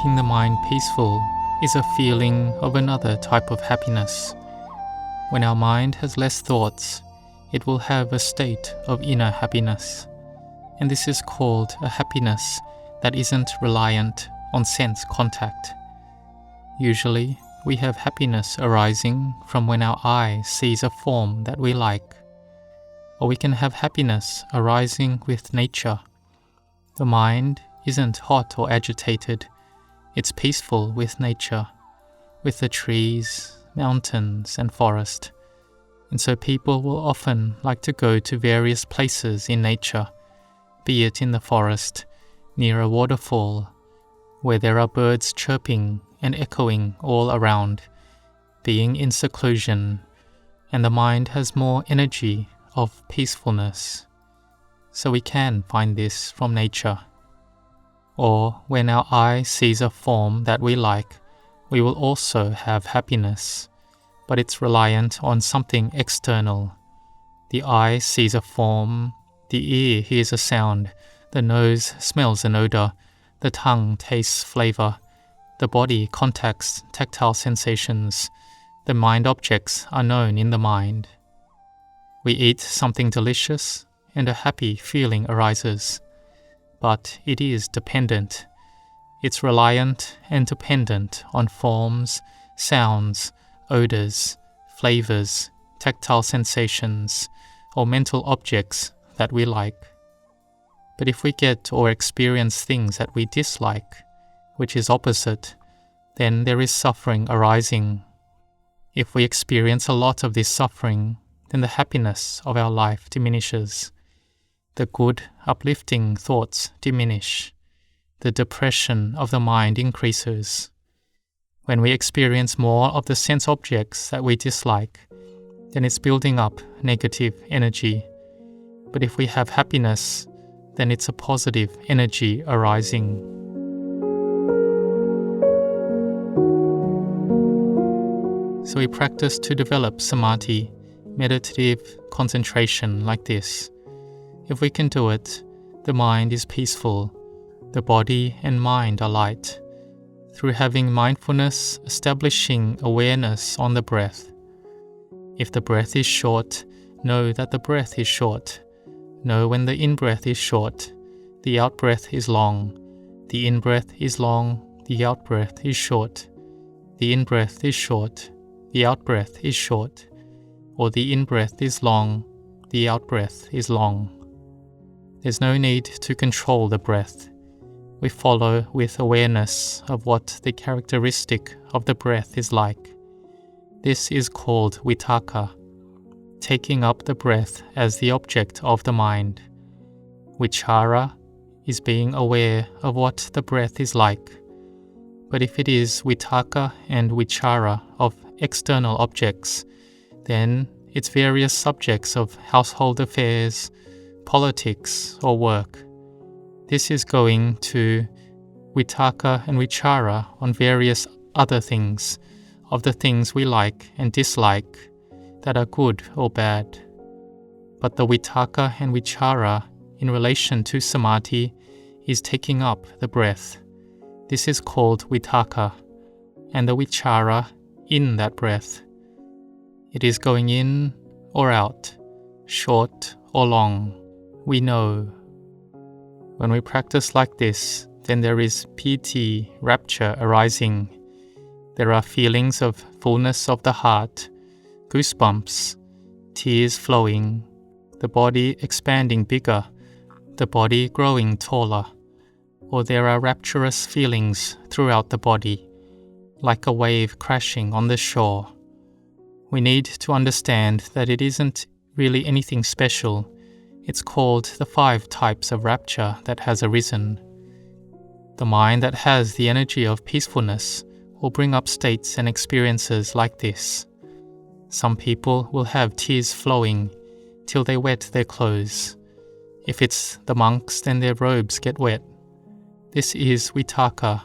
making the mind peaceful is a feeling of another type of happiness. When our mind has less thoughts, it will have a state of inner happiness, and this is called a happiness that isn't reliant on sense contact. Usually, we have happiness arising from when our eye sees a form that we like, or we can have happiness arising with nature. The mind isn't hot or agitated, it's peaceful with nature, with the trees, mountains, and forest. And so people will often like to go to various places in nature, be it in the forest, near a waterfall, where there are birds chirping and echoing all around, being in seclusion, and the mind has more energy of peacefulness. So we can find this from nature. Or when our eye sees a form that we like, we will also have happiness, but it's reliant on something external. The eye sees a form, the ear hears a sound, the nose smells an odor, the tongue tastes flavor, the body contacts tactile sensations, the mind objects are known in the mind. We eat something delicious, and a happy feeling arises. But it is dependent. It's reliant and dependent on forms, sounds, odors, flavors, tactile sensations, or mental objects that we like. But if we get or experience things that we dislike, which is opposite, then there is suffering arising. If we experience a lot of this suffering, then the happiness of our life diminishes. The good, uplifting thoughts diminish. The depression of the mind increases. When we experience more of the sense objects that we dislike, then it's building up negative energy. But if we have happiness, then it's a positive energy arising. So we practice to develop samadhi, meditative concentration like this. If we can do it, the mind is peaceful, the body and mind are light. Through having mindfulness, establishing awareness on the breath. If the breath is short, know that the breath is short. Know when the in-breath is short, the out-breath is long. The in-breath is long, the out-breath is short. The in-breath is short, the out-breath is short. Or the in-breath is long, the out-breath is long. There's no need to control the breath. We follow with awareness of what the characteristic of the breath is like. This is called vitakka, taking up the breath as the object of the mind. Vichara is being aware of what the breath is like. But if it is vitakka and vichara of external objects, then it's various subjects of household affairs, politics, or work. This is going to vitakka and vichara on various other things, of the things we like and dislike, that are good or bad. But the vitakka and vichara in relation to samadhi is taking up the breath. This is called vitakka, and the vichara in that breath. It is going in or out, short or long. We know. When we practice like this, then there is piti, rapture arising. There are feelings of fullness of the heart, goosebumps, tears flowing, the body expanding bigger, the body growing taller. Or there are rapturous feelings throughout the body, like a wave crashing on the shore. We need to understand that it isn't really anything special. It's called the 5 types of rapture that has arisen. The mind that has the energy of peacefulness will bring up states and experiences like this. Some people will have tears flowing till they wet their clothes. If it's the monks, then their robes get wet. This is vitakka,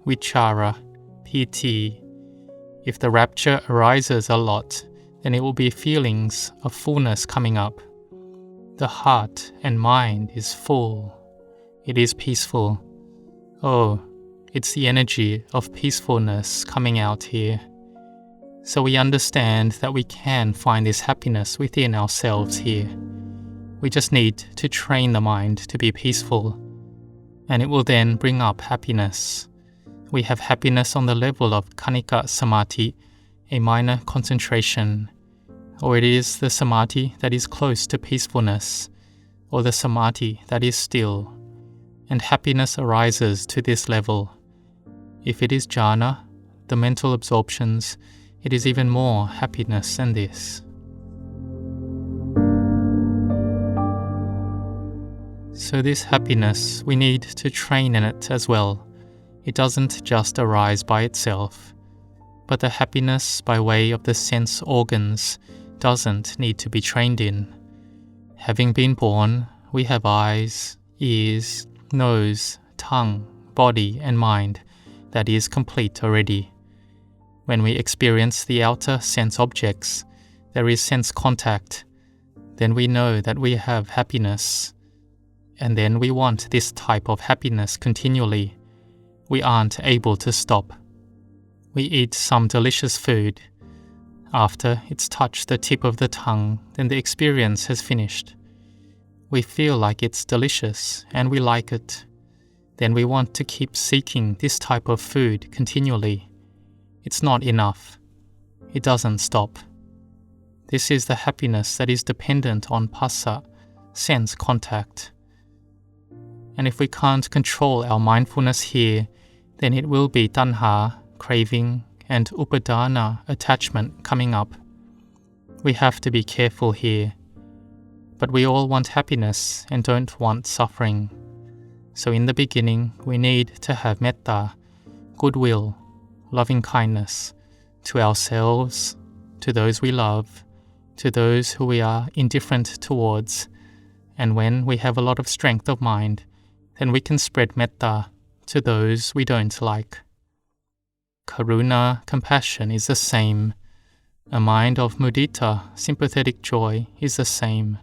vichara, piti. If the rapture arises a lot, then it will be feelings of fullness coming up. The heart and mind is full. It is peaceful. Oh, It's the energy of peacefulness coming out here. So we understand that we can find this happiness within ourselves here. We just need to train the mind to be peaceful, and it will then bring up happiness. We have happiness on the level of Khanika Samadhi, a minor concentration, or it is the Samadhi that is close to peacefulness, or the Samadhi that is still, and happiness arises to this level. If it is jhana, the mental absorptions, it is even more happiness than this. So this happiness, we need to train in it as well. It doesn't just arise by itself, but the happiness by way of the sense organs doesn't need to be trained in. Having been born, we have eyes, ears, nose, tongue, body and mind that is complete already. When we experience the outer sense objects, there is sense contact, then we know that we have happiness. And then we want this type of happiness continually. We aren't able to stop. We eat some delicious food. After it's touched the tip of the tongue, then the experience has finished. We feel like it's delicious and we like it. Then we want to keep seeking this type of food continually. It's not enough. It doesn't stop. This is the happiness that is dependent on phassa, sense contact. And if we can't control our mindfulness here, then it will be tanha, craving, and upadana, attachment, coming up. We have to be careful here. But we all want happiness and don't want suffering. So in the beginning, we need to have metta, goodwill, loving kindness, to ourselves, to those we love, to those who we are indifferent towards. And when we have a lot of strength of mind, then we can spread metta to those we don't like. Karuna, compassion, is the same. A mind of mudita, sympathetic joy, is the same.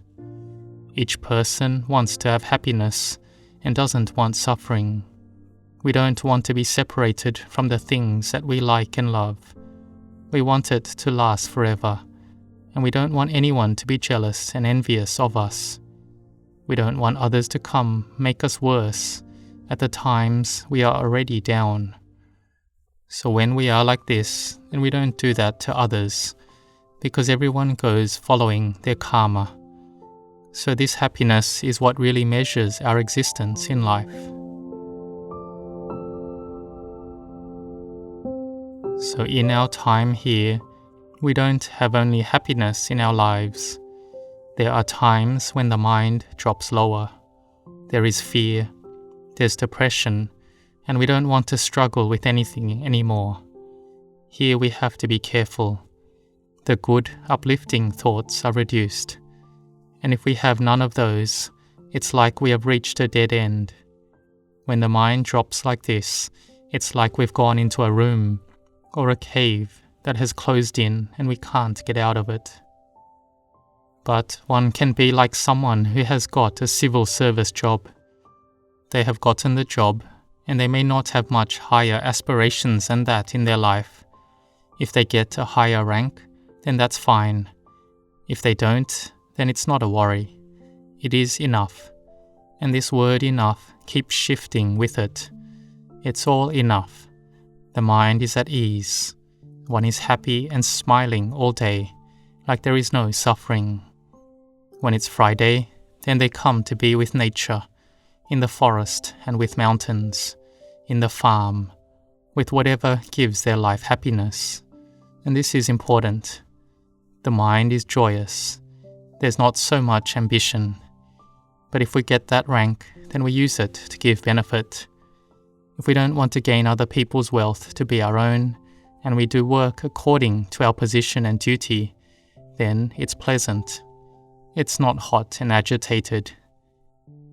Each person wants to have happiness and doesn't want suffering. We don't want to be separated from the things that we like and love. We want it to last forever, and we don't want anyone to be jealous and envious of us. We don't want others to come make us worse at the times we are already down. So when we are like this, then we don't do that to others, because everyone goes following their karma. So this happiness is what really measures our existence in life. So in our time here, we don't have only happiness in our lives. There are times when the mind drops lower. There is fear, there's depression, and we don't want to struggle with anything anymore. Here we have to be careful. The good, uplifting thoughts are reduced. And if we have none of those, it's like we have reached a dead end. When the mind drops like this, it's like we've gone into a room or a cave that has closed in and we can't get out of it. But one can be like someone who has got a civil service job. They have gotten the job, and they may not have much higher aspirations than that in their life. If they get a higher rank, then that's fine. If they don't, then it's not a worry. It is enough. And this word enough keeps shifting with it. It's all enough. The mind is at ease. One is happy and smiling all day, like there is no suffering. When it's Friday, then they come to be with nature, in the forest and with mountains, in the farm, with whatever gives their life happiness. And this is important. The mind is joyous. There's not so much ambition. But if we get that rank, then we use it to give benefit. If we don't want to gain other people's wealth to be our own, and we do work according to our position and duty, then it's pleasant. It's not hot and agitated.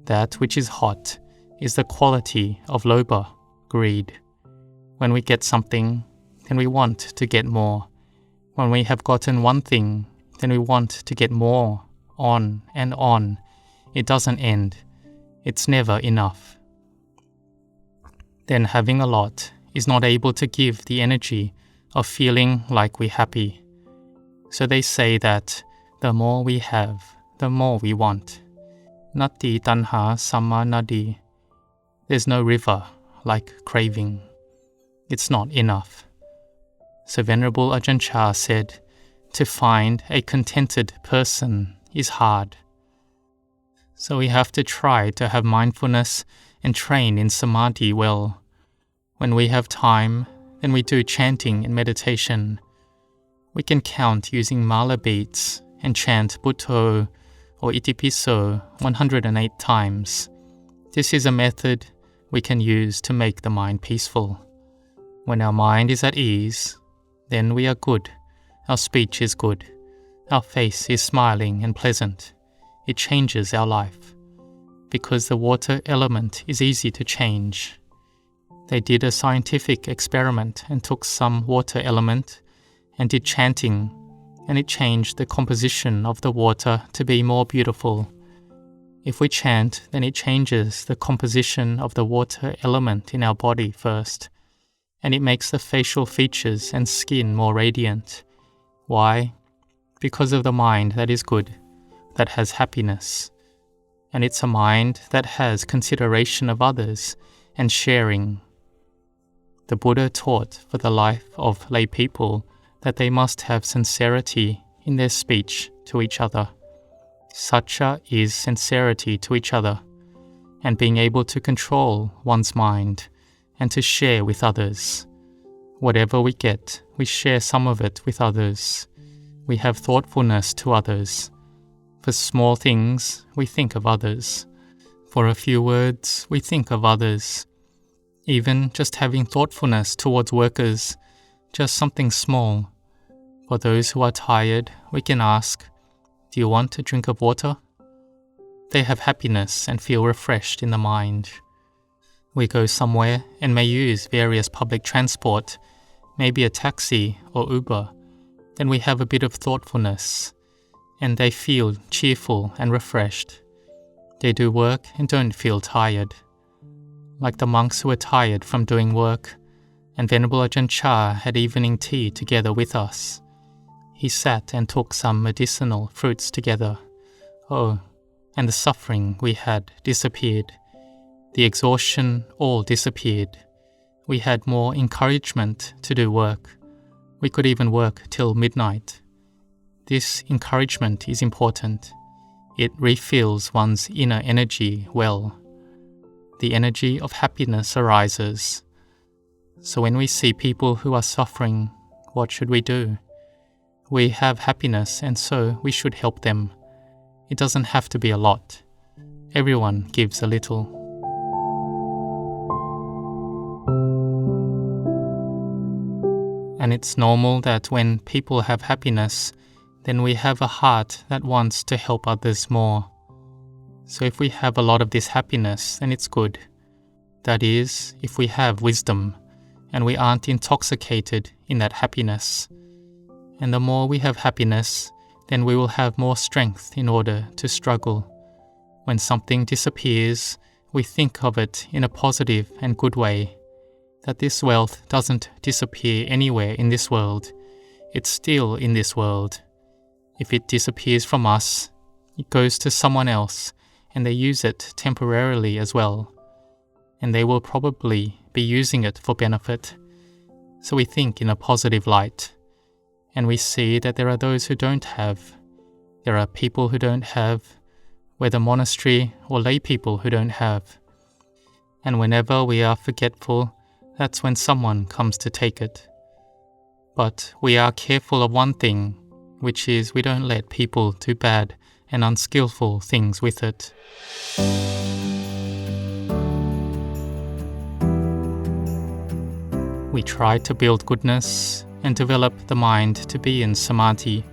That which is hot is the quality of lobha, greed. When we get something, then we want to get more. When we have gotten one thing, then we want to get more, on and on. It doesn't end. It's never enough. then having a lot is not able to give the energy of feeling like we're happy. So they say that the more we have, the more we want. Nati tanha sama nadi. There's no river like craving. It's not enough. So Venerable Ajahn Chah said, to find a contented person is hard. So we have to try to have mindfulness and train in samadhi well. When we have time, then we do chanting and meditation. We can count using mala beads and chant Bhutto or Itipiso 108 times. This is a method we can use to make the mind peaceful. When our mind is at ease, then we are good. Our speech is good. Our face is smiling and pleasant. It changes our life. Because the water element is easy to change. They did a scientific experiment and took some water element and did chanting, and it changed the composition of the water to be more beautiful. If we chant, then it changes the composition of the water element in our body first, and it makes the facial features and skin more radiant. Why? Because of the mind that is good, that has happiness. And it's a mind that has consideration of others and sharing. The Buddha taught for the life of lay people that they must have sincerity in their speech to each other. Satya is sincerity to each other, and being able to control one's mind and to share with others. Whatever we get, we share some of it with others. We have thoughtfulness to others. For small things, we think of others. For a few words, we think of others. Even just having thoughtfulness towards workers, just something small. For those who are tired, we can ask, "Do you want a drink of water?" They have happiness and feel refreshed in the mind. We go somewhere and may use various public transport, maybe a taxi or Uber. Then we have a bit of thoughtfulness, and they feel cheerful and refreshed. They do work and don't feel tired. Like the monks who were tired from doing work, and Venerable Ajahn Chah had evening tea together with us. He sat and took some medicinal fruits together. Oh, and the suffering we had disappeared. The exhaustion all disappeared. We had more encouragement to do work. We could even work till midnight. This encouragement is important. It refills one's inner energy well. The energy of happiness arises. So when we see people who are suffering, what should we do? We have happiness, and so we should help them. It doesn't have to be a lot. Everyone gives a little. And it's normal that when people have happiness, then we have a heart that wants to help others more. So if we have a lot of this happiness, then it's good. That is, if we have wisdom, and we aren't intoxicated in that happiness. And the more we have happiness, then we will have more strength in order to struggle. When something disappears, we think of it in a positive and good way, that this wealth doesn't disappear anywhere in this world. It's still in this world. If it disappears from us, it goes to someone else, and they use it temporarily as well. And they will probably be using it for benefit. So we think in a positive light. And we see that there are those who don't have. There are people who don't have, whether monastery or lay people who don't have. And whenever we are forgetful, that's when someone comes to take it. But we are careful of one thing, which is we don't let people do bad and unskillful things with it. We try to build goodness and develop the mind to be in samadhi.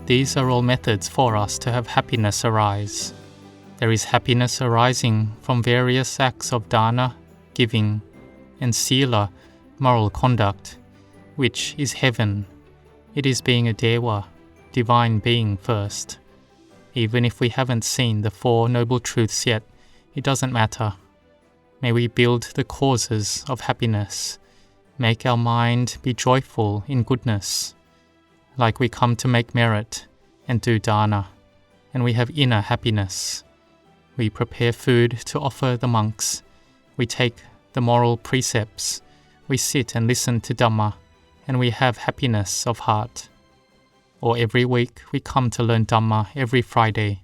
These are all methods for us to have happiness arise. There is happiness arising from various acts of dana, giving, and sila, moral conduct, which is heaven. It is being a dewa, divine being first. Even if we haven't seen the Four Noble Truths yet, it doesn't matter. May we build the causes of happiness. Make our mind be joyful in goodness, like we come to make merit and do dana, and we have inner happiness. We prepare food to offer the monks. We take the moral precepts. We sit and listen to Dhamma, and we have happiness of heart. Or every week we come to learn Dhamma every Friday.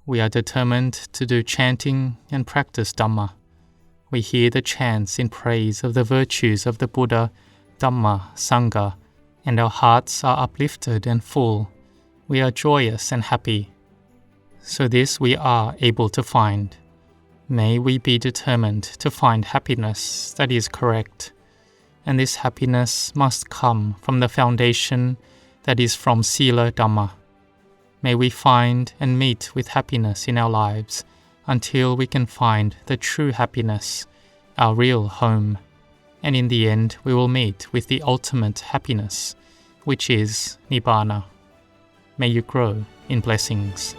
We are determined to do chanting and practice Dhamma. We hear the chants in praise of the virtues of the Buddha, Dhamma, Sangha, and our hearts are uplifted and full. We are joyous and happy. So this we are able to find. May we be determined to find happiness that is correct. And this happiness must come from the foundation that is from Sila Dhamma. May we find and meet with happiness in our lives until we can find the true happiness, our real home. And in the end, we will meet with the ultimate happiness, which is Nibbana. May you grow in blessings.